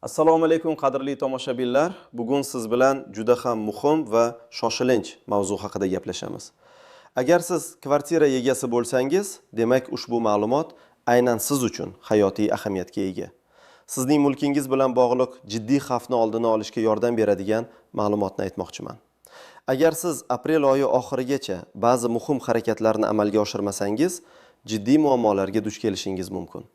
Assalomu alaykum qadrli tomoshabinlar. Bugun siz bilan juda ham muhim va shoshilinch mavzu haqida gaplashamiz. Agar siz kvartira egasi bo'lsangiz, demak ushbu ma'lumot aynan siz uchun hayotiy ahamiyatga ega. Sizning mulkingiz bilan bog'liq jiddiy xavfni oldini olishga yordam beradigan ma'lumotni aytmoqchiman. Agar siz aprel oyi oxirigacha ba'zi muhim harakatlarni amalga oshirmasangiz, jiddiy muammolarga duch kelishingiz mumkin.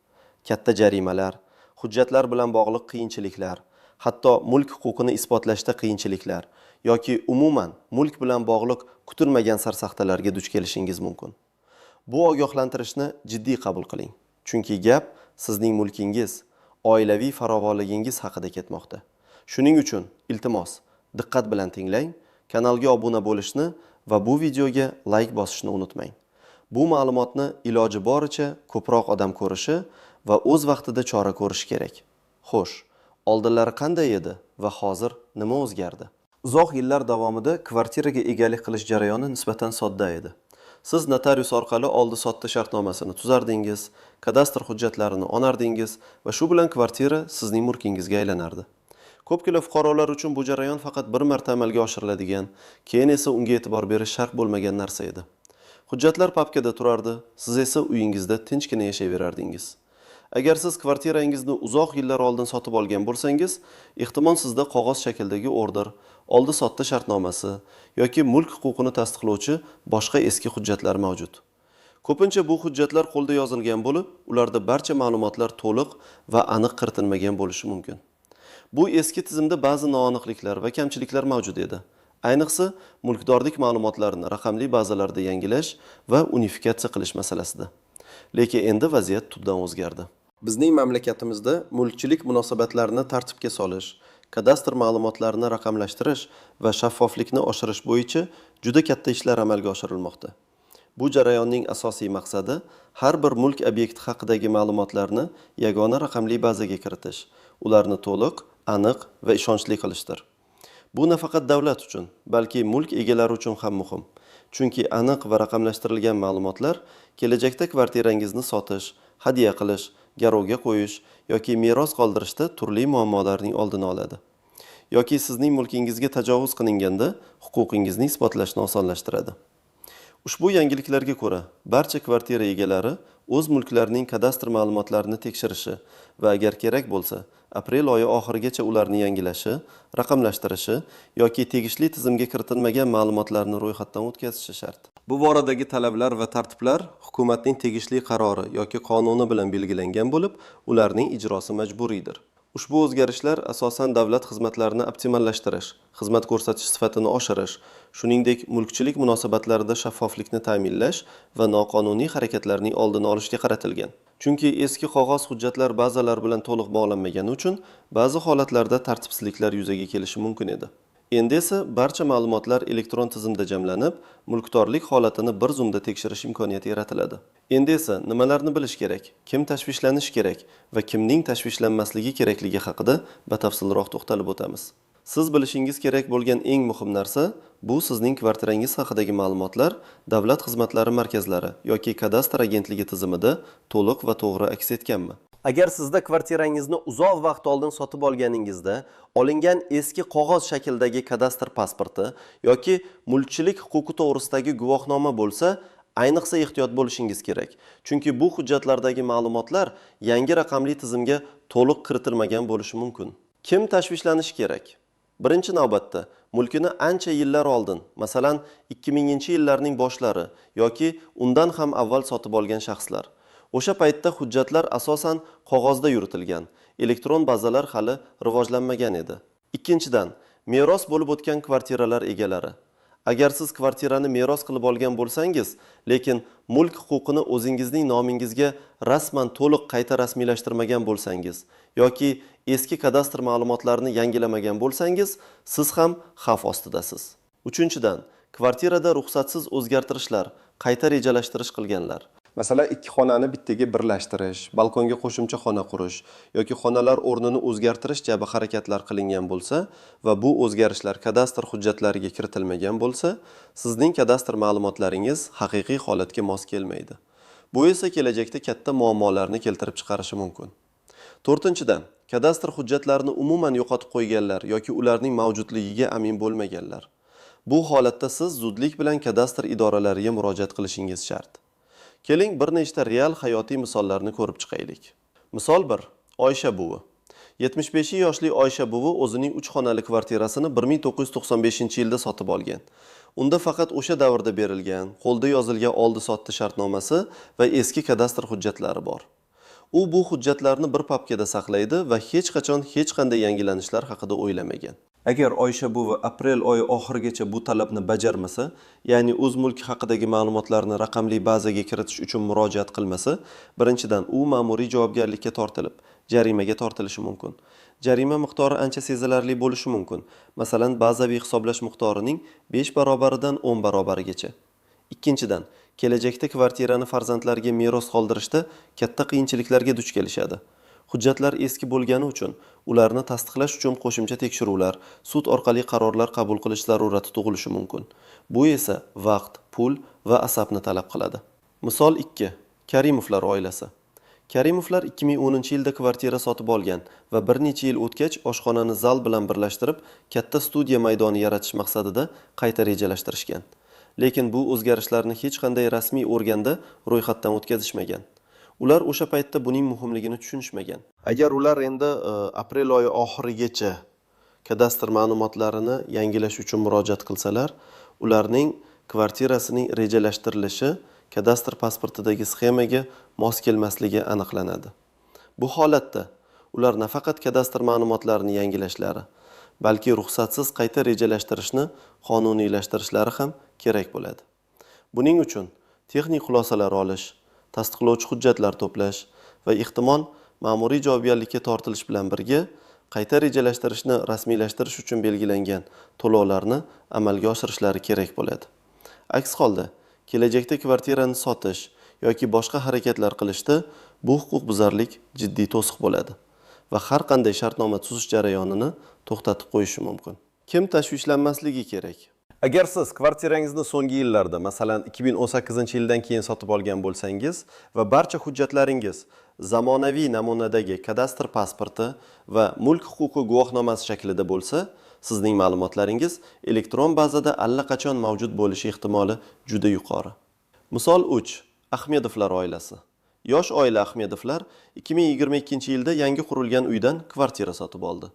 Katta jarimalar, hujjatlar bilan bog'liq qiyinchiliklar, hatto mulk huquqini isbotlashda qiyinchiliklar yoki umuman mulk bilan bog'liq kutilmagan sarsaxtalarga duch kelishingiz mumkin. Bu ogohlantirishni jiddiy qabul qiling. Chunki gap sizning mulkingiz, oilaviy farovonligingiz haqida ketmoqda. Shuning uchun iltimos, diqqat bilan tinglang, kanalga obuna bo'lishni va bu videoga like bosishni unutmang. Bu ma'lumotni iloji boricha ko'proq odam ko'rishi va o'z vaqtida chora ko'rish kerak. Xo'sh, oldinlari qanday edi va hozir nima o'zgardi? Uzoq yillar davomida kvartiraga egalik qilish jarayoni nisbatan sodda edi. Siz notarius orqali oldi-sotdi shartnomasini tuzardingiz, kadastr hujjatlarini onardingiz va shu bilan kvartira sizning mulkingizga aylanardi. Ko'pgina fuqarolar uchun bu jarayon faqat bir marta amalga oshiriladigan, keyin esa unga e'tibor berish shart bo'lmagan narsa edi. Hujjatlar papkada turardi, siz esa uyingizda tinchgina yashayverardingiz. Agar siz kvartirangizni uzoq yillar oldin sotib olgan bo'lsangiz, ehtimol sizda qog'oz shakldagi order, oldi-sotdi shartnomasi yoki mulk huquqini tasdiqlovchi boshqa eski hujjatlar mavjud. Ko'pincha bu hujjatlar qo'lda yozilgan bo'lib, ularda barcha ma'lumotlar to'liq va aniq kiritilmagan bo'lishi mumkin. Bu eski tizimda ba'zi noaniqliklar va kamchiliklar mavjud edi. Ayniqsa, mulkdorlik ma'lumotlarini raqamli bazalarda yangilash va unifikatsiya qilish masalasida. Lekin endi vaziyat tubdan o'zgardi. Bizning mamlakatimizda mulkchilik munosabatlarini tartibga solish, kadastr ma'lumotlarini raqamlashtirish va shaffoflikni oshirish bo'yicha juda katta ishlar amalga oshirilmoqda. Bu jarayonning asosiy maqsadi har bir mulk obyekti haqidagi ma'lumotlarni yagona raqamli bazaga kiritish, ularni to'liq, aniq va ishonchli qilishdir. Bu nafaqat davlat uchun, balki mulk egalari uchun ham muhim. Chunki aniq va raqamlashtirilgan ma'lumotlar kelajakda kvartirangizni sotish, hadya qilish, garovga qo'yish yoki meros qoldirishda turli muammolarning oldini oladi. Yoki sizning mulkingizga tajovuz qilinganda huquqingizni isbotlashni osonlashtiradi. Ushbu yangiliklarga ko'ra, barcha kvartira egalari o'z mulklarining kadastr ma'lumotlarini tekshirishi va agar kerak bo'lsa, aprel oyi oxirigacha ularni yangilashi, raqamlashtirishi yoki tegishli tizimga kiritilmagan ma'lumotlarni ro'yxatdan o'tkazishi shart. Bu boradagi talablar va tartiblar hukumatning tegishli qarori yoki qonuni bilan belgilangan bo'lib, ularning ijrosi majburiydir. Ushbu o'zgarishlar asosan davlat xizmatlarini optimallashtirish, xizmat ko'rsatish sifatini oshirish, shuningdek mulkchilik munosabatlarida shaffoflikni ta'minlash va noqonuniy harakatlarning oldini olishga qaratilgan. Chunki eski qog'oz hujjatlar bazalar bilan to'liq bog'lanmagani uchun ba'zi holatlarda tartibsizliklar yuzaga kelishi mumkin edi. Endi esa barcha ma'lumotlar elektron tizimda jamlanib, mulkdorlik holatini bir zumda tekshirish imkoniyati yaratiladi. Endi esa nimalarni bilish kerak, kim tashvishlanish kerak va kimning tashvishlanmasligi kerakligi haqida batafsilroq to'xtalib o'tamiz. Siz bilishingiz kerak bo'lgan eng muhim narsa bu sizning kvartirangiz haqidagi ma'lumotlar davlat xizmatlari markazlari yoki kadastr agentligi tizimida to'liq va to'g'ri aks etganmi? Agar sizda kvartirangizni uzoq vaqt oldin sotib olganingizda olingan eski qog'oz shakldagi kadastr pasporti yoki mulkchilik huquqi to'g'risidagi guvohnoma bo'lsa, ayniqsa ehtiyot bo'lishingiz kerak. Chunki bu hujjatlardagi ma'lumotlar yangi raqamli tizimga to'liq kiritilmagan bo'lishi mumkin. Kim tashvishlanishi kerak? Birinchi navbatda mulkini ancha yillar oldin, masalan 2000-yillarning boshlari yoki undan ham avval sotib olgan shaxslar. O'sha paytda hujjatlar asosan qog'ozda yuritilgan, elektron bazalar hali rivojlanmagan edi. Ikkinchidan, meros bo'lib o'tgan kvartiralar egalari. Agar siz kvartirani meros qilib olgan bo'lsangiz, lekin mulk huquqini o'zingizning nomingizga rasman to'liq qayta rasmiylashtirmagan bo'lsangiz yoki eski kadastr ma'lumotlarini yangilamagan bo'lsangiz, siz ham xavf ostidasiz. Uchinchidan, kvartirada ruxsatsiz o'zgartirishlar, qayta rejalashtirish qilganlar. Masalan, ikki xonani bittaga birlashtirish, balkonga qo'shimcha xona qurish yoki xonalar o'rnini o'zgartirish kabi harakatlar qilingan bo'lsa va bu o'zgarishlar kadastr hujjatlariga kiritilmagan bo'lsa, sizning kadastr ma'lumotlaringiz haqiqiy holatga mos kelmaydi. Bu esa kelajakda katta muammolarni keltirib chiqarishi mumkin. To'rtinchidan, kadastr hujjatlarini umuman yo'qotib qo'yganlar yoki ularning mavjudligiga amin bo'lmaganlar. Bu holatda siz zudlik bilan kadastr idoralariga murojaat qilishingiz shart. Keling, bir nechta real hayotiy misollarni ko'rib chiqaylik. Misol 1. Oysha buvi. 75 yoshli Oysha buvi o'zining 3 xonali kvartirasini 1995-yilda sotib olgan. Unda faqat o'sha davrda berilgan, qo'lda yozilgan oldi-sotdi shartnomasi va eski kadastr hujjatlari bor. U bu hujjatlarni bir papkada saqlaydi va hech qachon hech qanday yangilanishlar haqida o'ylamagan. Agar Oysha buvi aprel oyi oxirigacha bu talabni bajarmasa, ya'ni o'z mulki haqidagi ma'lumotlarni raqamli bazaga kiritish uchun murojaat qilmasa, birinchidan u ma'muriy javobgarlikka tortilib, jarimaga tortilishi mumkin. Jarima miqdori ancha sezilarli bo'lishi mumkin. Masalan, bazaviy hisoblash miqdorining 5 barobaridan 10 barobarigacha. Ikkinchidan, kelajakda kvartirani farzandlariga meros qoldirishda katta qiyinchiliklarga duch kelishadi. Hujjatlar eski bo'lgani uchun ularni tasdiqlash uchun qo'shimcha tekshiruvlar, sud orqali qarorlar qabul qilish zarurati tug'ilishi mumkin. Bu esa vaqt, pul va asabni talab qiladi. Misol 2. Karimovlar oilasi. Karimovlar 2010-yilda kvartira sotib olgan va bir necha yil o'tgach oshxonani zal bilan birlashtirib, katta studiya maydoni yaratish maqsadida qayta rejalashtirishgan. Lekin bu o'zgarishlarni hech qanday rasmiy organda ro'yxatdan o'tkazishmagan. Ular o'sha paytda buning muhimligini tushunishmagan. Agar ular endi aprel oyi oxirigacha kadastr ma'lumotlarini yangilash uchun murojaat qilsalar, ularning kvartirasining rejalashtirilishi kadastr pasportidagi sxemaga mos kelmasligi aniqlanadi. Bu holatda ular nafaqat kadastr ma'lumotlarini yangilashlari, balki ruxsatsiz qayta rejalashtirishni qonuniylashtirishlari ham kerak bo'ladi. Buning uchun texnik xulosalar olish, tasdiqlovchi hujjatlar to'plash va ehtimol ma'muriy javobgarlikka tortilish bilan birga qayta rejalashtirishni rasmiylashtirish uchun belgilangan to'lovlarni amalga oshirishlari kerak bo'ladi. Aks holda, kelajakda kvartirani sotish yoki boshqa harakatlar qilishda bu huquqbuzarlik jiddiy to'siq bo'ladi va har qanday shartnoma tuzish jarayonini to'xtatib qo'yishi mumkin. Kim tashvishlanmasligi kerak? Agar siz kvartirangizni so'nggi yillarda, masalan 2018-yildan keyin sotib olgan bo'lsangiz va barcha hujjatlaringiz zamonaviy namunadagi kadastr pasporti va mulk huquqi guvohnomasi shaklida bo'lsa, sizning ma'lumotlaringiz elektron bazada allaqachon mavjud bo'lishi ehtimoli juda yuqori. Misol 3. Ahmedovlar oilasi. Yosh oila Ahmedovlar 2022-yilda yangi qurilgan uydan kvartira sotib oldi.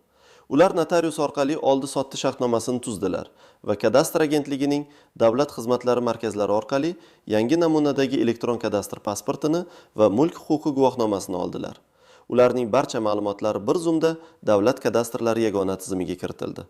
Ular notarius orqali oldi-sotdi shartnomasini tuzdilar va kadastr agentligining davlat xizmatlari markazlari orqali yangi namunadagi elektron kadastr pasportini va mulk huquqi guvohnomasini oldilar. Ularning barcha ma'lumotlari bir zumda davlat kadastrlari yagona tizimiga kiritildi.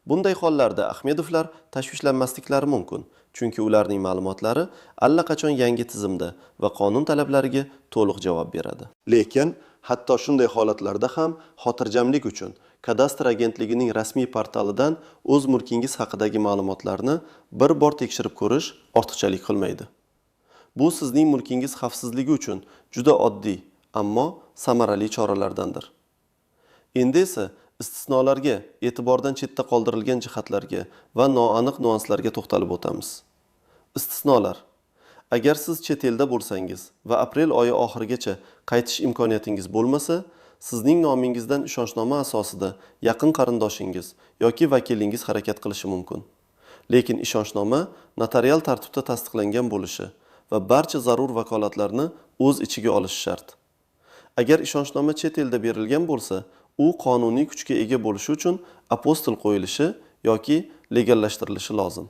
Bunday hollarda Ahmedovlar tashvishlanmasliklari mumkin, chunki ularning ma'lumotlari allaqachon yangi tizimda va qonun talablariga to'liq javob beradi. Lekin hatto shunday holatlarda ham xotirjamlik uchun kadastr agentligining rasmiy portalidan o'z mulkingiz haqidagi ma'lumotlarni bir bor tekshirib ko'rish ortiqchalik qilmaydi. Bu sizning mulkingiz xavfsizligi uchun juda oddiy, ammo samarali choralardandir. Endi esa istisnolarga, e'tibordan chetda qoldirilgan jihatlarga va noaniq nuanslarga to'xtalib o'tamiz. Istisnolar. Agar siz chet elda bo'lsangiz va aprel oyi oxirigacha qaytish imkoniyatingiz bo'lmasa, sizning nomingizdan ishonchnoma asosida yaqin qarindoshingiz yoki vakilingiz harakat qilishi mumkin. Lekin ishonchnoma notarial tartibda tasdiqlangan bo'lishi va barcha zarur vakolatlarni o'z ichiga olishi shart. Agar ishonchnoma chet elda berilgan bo'lsa, u qonuniy kuchga ega bo'lishi uchun apostil qo'yilishi yoki legallashtirilishi lozim.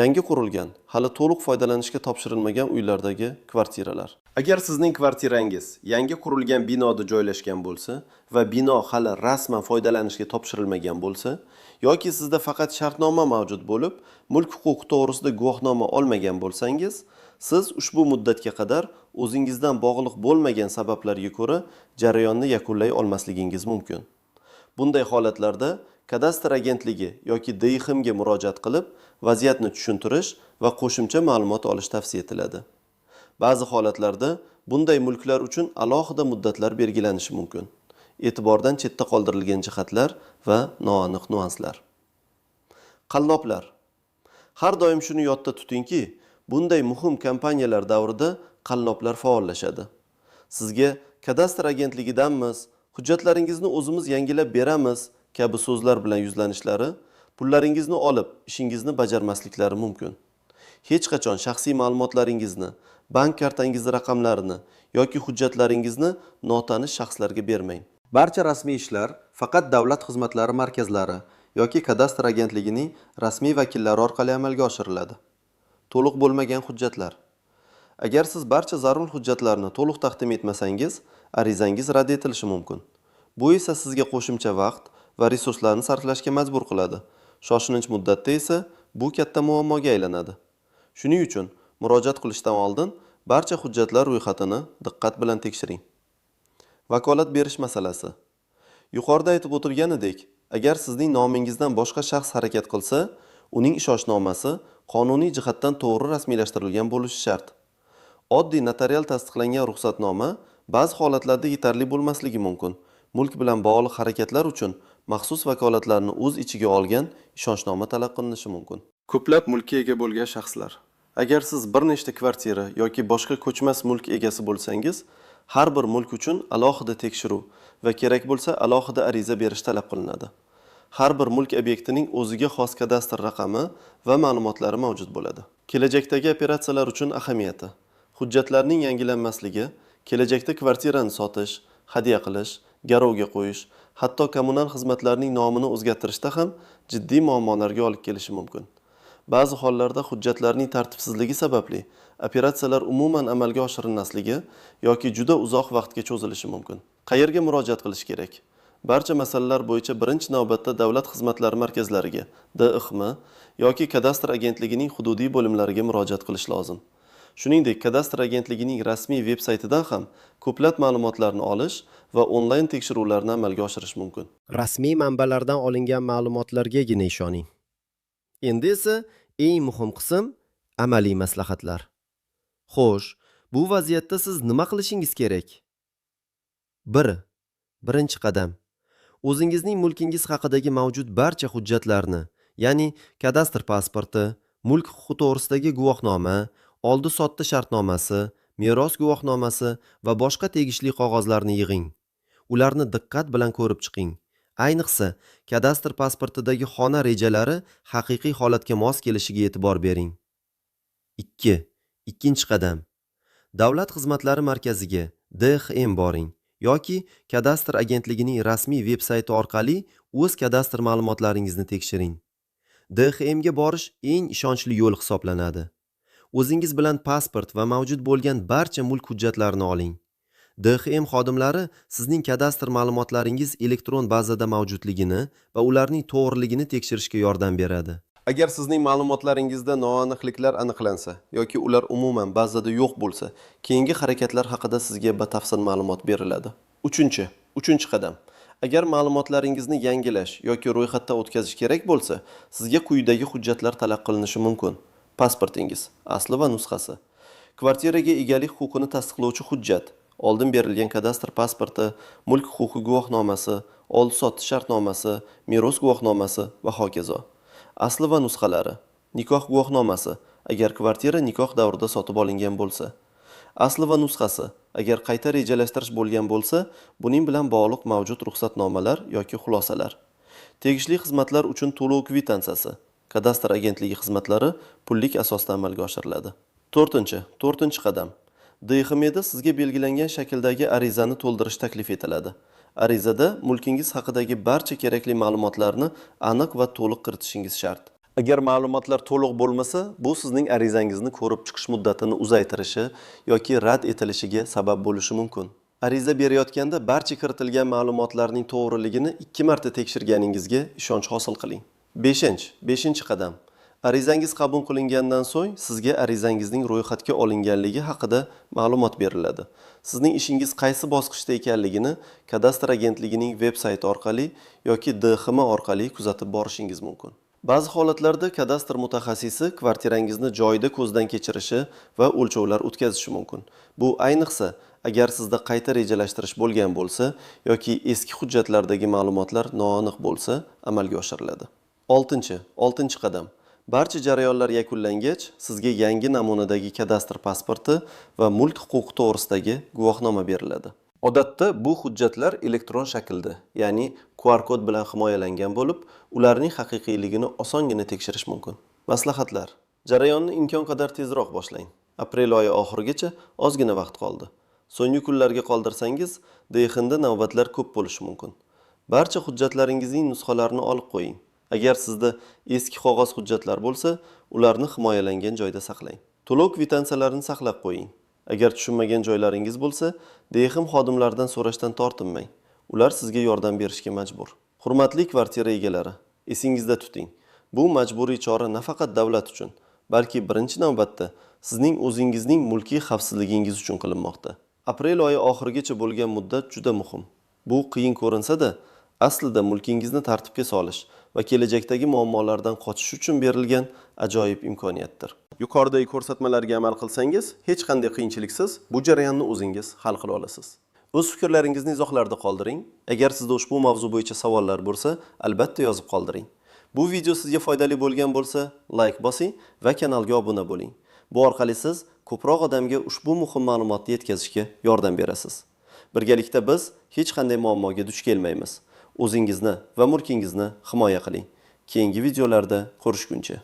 Yangi qurilgan, hali to'liq foydalanishga topshirilmagan uylardagi kvartiralar. Agar sizning kvartirangiz yangi qurilgan binoda joylashgan bo'lsa va bino hali rasman foydalanishga topshirilmagan bo'lsa, yoki sizda faqat shartnoma mavjud bo'lib, mulk huquqi to'g'risida guvohnoma olmagan bo'lsangiz, siz ushbu muddatga qadar o'zingizdan bog'liq bo'lmagan sabablarga ko'ra jarayonni yakunlay olmasligingiz mumkin. Bunday holatlarda kadastr agentligi yoki DXMga murojaat qilib, vaziyatni tushuntirish va qo'shimcha ma'lumot olish tavsiya etiladi. Ba'zi holatlarda bunday mulklar uchun alohida muddatlar belgilanishi mumkin. E'tibordan chetda qoldirilgan jihatlar va noaniq nuanslar. Qalloblar. Har doim shuni yodda tutingki, bunday muhim kompaniyalar davrida qalloblar faollashadi. Sizga kadastr agentligidanmiz, Hujjatlaringizni o'zimiz yangilab beramiz kabi so'zlar bilan yuzlanishlari pullaringizni olib, ishingizni bajarmasliklari mumkin. Hech qachon shaxsiy ma'lumotlaringizni, bank kartangiz raqamlarini yoki hujjatlaringizni notanish shaxslarga bermang. Barcha rasmiy ishlar faqat davlat xizmatlari markazlari yoki kadastr agentligining rasmiy vakillari orqali amalga oshiriladi. To'liq bo'lmagan hujjatlar. Agar siz barcha zarur hujjatlarni to'liq taqdim etmasangiz, arizangiz rad etilishi mumkin. Bu esa sizga qo'shimcha vaqt va resurslarni sarflashga majbur qiladi. Shoshilinch muddatda esa bu katta muammoga aylanadi. Shuning uchun murojaat qilishdan oldin barcha hujjatlar ro'yxatini diqqat bilan tekshiring. Vakolat berish masalasi. Yuqorida aytib o'tilganidek, agar sizning nomingizdan boshqa shaxs harakat qilsa, uning ishonchnomasi qonuniy jihatdan to'g'ri rasmiylashtirilgan bo'lishi shart. Oddiy notarial tasdiqlangan ruxsatnoma ba'zi holatlarda yetarli bo'lmasligi mumkin. Mulk bilan bog'liq harakatlar uchun maxsus vakolatlarni o'z ichiga olgan ishonchnoma talab qilinishi mumkin. Ko'plab mulkka ega bo'lgan shaxslar. Agar siz bir nechta kvartira yoki boshqa ko'chmas mulk egasi bo'lsangiz, har bir mulk uchun alohida tekshiruv va kerak bo'lsa alohida ariza berish talab qilinadi. Har bir mulk obyektining o'ziga xos kadastr raqami va ma'lumotlari mavjud bo'ladi. Kelajakdagi operatsiyalar uchun ahamiyati. Hujjatlarning yangilanmasligi, kelajakda kvartirani sotish, hadya qilish, garovga qo'yish, hatto kommunal xizmatlarning nomini o'zgartirishda ham jiddiy muammolarga olib kelishi mumkin. Ba'zi hollarda hujjatlarning tartibsizligi sababli operatsiyalar umuman amalga oshirilmasligi yoki juda uzoq vaqtga cho'zilishi mumkin. Qayerga murojaat qilish kerak? Barcha masalalar bo'yicha birinchi navbatda davlat xizmatlari markazlariga, DXM yoki kadastr agentligining hududiy bo'limlariga murojaat qilish lozim. Shuningdek, kadastr agentligining rasmiy veb-saytidan ham ko'plab ma'lumotlarni olish va onlayn tekshiruvlarni amalga oshirish mumkin. Rasmiy manbalardan olingan ma'lumotlargagina ishoning. Endi esa eng muhim qism amaliy maslahatlar. Xo'sh, bu vaziyatda siz nima qilishingiz kerak? 1. Birinchi qadam. O'zingizning mulkingiz haqidagi mavjud barcha hujjatlarni, ya'ni kadastr pasporti, mulk huquqi to'g'risidagi guvohnoma, oldi-sotdi shartnomasi, meros guvohnomasi va boshqa tegishli qog'ozlarni yig'ing. Ularni diqqat bilan ko'rib chiqing. Ayniqsa, kadastr pasportidagi xona rejalari haqiqiy holatga mos kelishiga e'tibor bering. 2. Ikkinchi qadam. Davlat xizmatlari markaziga DXM boring yoki kadastr agentligining rasmiy veb-sayti orqali o'z kadastr ma'lumotlaringizni tekshiring. DXM ga borish eng ishonchli yo'l hisoblanadi. O'zingiz bilan pasport va mavjud bo'lgan barcha mulk hujjatlarini oling. DXM xodimlari sizning kadastr ma'lumotlaringiz elektron bazada mavjudligini va ularning to'g'riligini tekshirishga yordam beradi. Agar sizning ma'lumotlaringizda noaniqliklar aniqlansa yoki ular umuman bazada yo'q bo'lsa, keyingi harakatlar haqida sizga batafsil ma'lumot beriladi. 3. Qadam. Agar ma'lumotlaringizni yangilash yoki ro'yxatdan o'tkazish kerak bo'lsa, sizga quyidagi hujjatlar talab qilinishi mumkin. Pasportingiz, asli va nusxasi. Kvartiraga egalik huquqini tasdiqlovchi hujjat, oldin berilgan kadastr pasporti, mulk huquqi guvohnomasi, oldi-sotdi shartnomasi, meros guvohnomasi va hokazo. Asli va nusxalari. Nikoh guvohnomasi, agar kvartira nikoh davrida sotib olingan bo'lsa. Asli va nusxasi, agar qayta rejalashtirish bo'lgan bo'lsa, buning bilan bog'liq mavjud ruxsatnomalar yoki xulosalar. Tegishli xizmatlar uchun to'lov kvitantsiyasi. Kadastr agentligi xizmatlari pullik asosda amalga oshiriladi. 4. Qadam. DXMda sizga belgilangan shakldagi arizani to'ldirish taklif etiladi. Arizada mulkingiz haqidagi barcha kerakli ma'lumotlarni aniq va to'liq kiritishingiz shart. Agar ma'lumotlar to'liq bo'lmasa, bu sizning arizangizni ko'rib chiqish muddatini uzaytirishi yoki rad etilishiga sabab bo'lishi mumkin. Ariza berayotganda barcha kiritilgan ma'lumotlarning to'g'riligini 2 marta tekshirganingizga ishonch hosil qiling. 5. Qadam. Arizangiz qabul qilingandan so'ng sizga arizangizning ro'yxatga olinganligi haqida ma'lumot beriladi. Sizning ishingiz qaysi bosqichda ekanligini kadastr agentligining veb-sayti orqali yoki DXM orqali kuzatib borishingiz mumkin. Ba'zi holatlarda kadastr mutaxassisi kvartirangizni joyida ko'zdan kechirishi va o'lchovlar o'tkazishi mumkin. Bu ayniqsa, agar sizda qayta rejalashtirish bo'lgan bo'lsa yoki eski hujjatlardagi ma'lumotlar noaniq bo'lsa, amalga oshiriladi. 6. Qadam. Barcha jarayonlar yakunlangach, sizga yangi namunadagi kadastr pasporti va mulk huquqi to'g'risidagi guvohnoma beriladi. Odatda bu hujjatlar elektron shaklda, ya'ni QR kod bilan himoyalangan bo'lib, ularning haqiqiyligini osongina tekshirish mumkin. Maslahatlar. Jarayonni imkon qadar tezroq boshlang. Aprel oyi oxirigacha ozgina vaqt qoldi. So'nggi kunlarga qoldirsangiz, DXNda navbatlar ko'p bo'lishi mumkin. Barcha hujjatlaringizning nusxalarini olib qo'ying. Agar sizda eski qog'oz hujjatlar bo'lsa, ularni himoyalangan joyda saqlang. To'lov kvitantsiyalarini saqlab qo'ying. Agar tushunmagan joylaringiz bo'lsa, DXM xodimlaridan so'rashdan tortinmang. Ular sizga yordam berishga majbur. Hurmatli kvartira egalari, esingizda tuting. Bu majburiy chora nafaqat davlat uchun, balki birinchi navbatda sizning o'zingizning mulkiy xavfsizligingiz uchun qilinmoqda. Aprel oyi oxirigacha bo'lgan muddat juda muhim. Bu qiyin ko'rinsa-da, aslida mulkingizni tartibga solish va kelajakdagi muammolardan qochish uchun berilgan ajoyib imkoniyatdir. Yuqoridagi ko'rsatmalarga amal qilsangiz, hech qanday qiyinchiliksiz bu jarayonni o'zingiz hal qila olasiz. O'z fikrlaringizni izohlarda qoldiring. Agar sizda ushbu mavzu bo'yicha savollar bo'lsa, albatta yozib qoldiring. Bu video sizga foydali bo'lgan bo'lsa, like bosing va kanalga obuna bo'ling. Bu orqali siz ko'proq odamga ushbu muhim ma'lumotni yetkazishga yordam berasiz. Birgalikda biz hech qanday muammoga duch kelmaymiz. O'zingizni va mulkingizni himoya qiling. Keyingi videolarda ko'rishguncha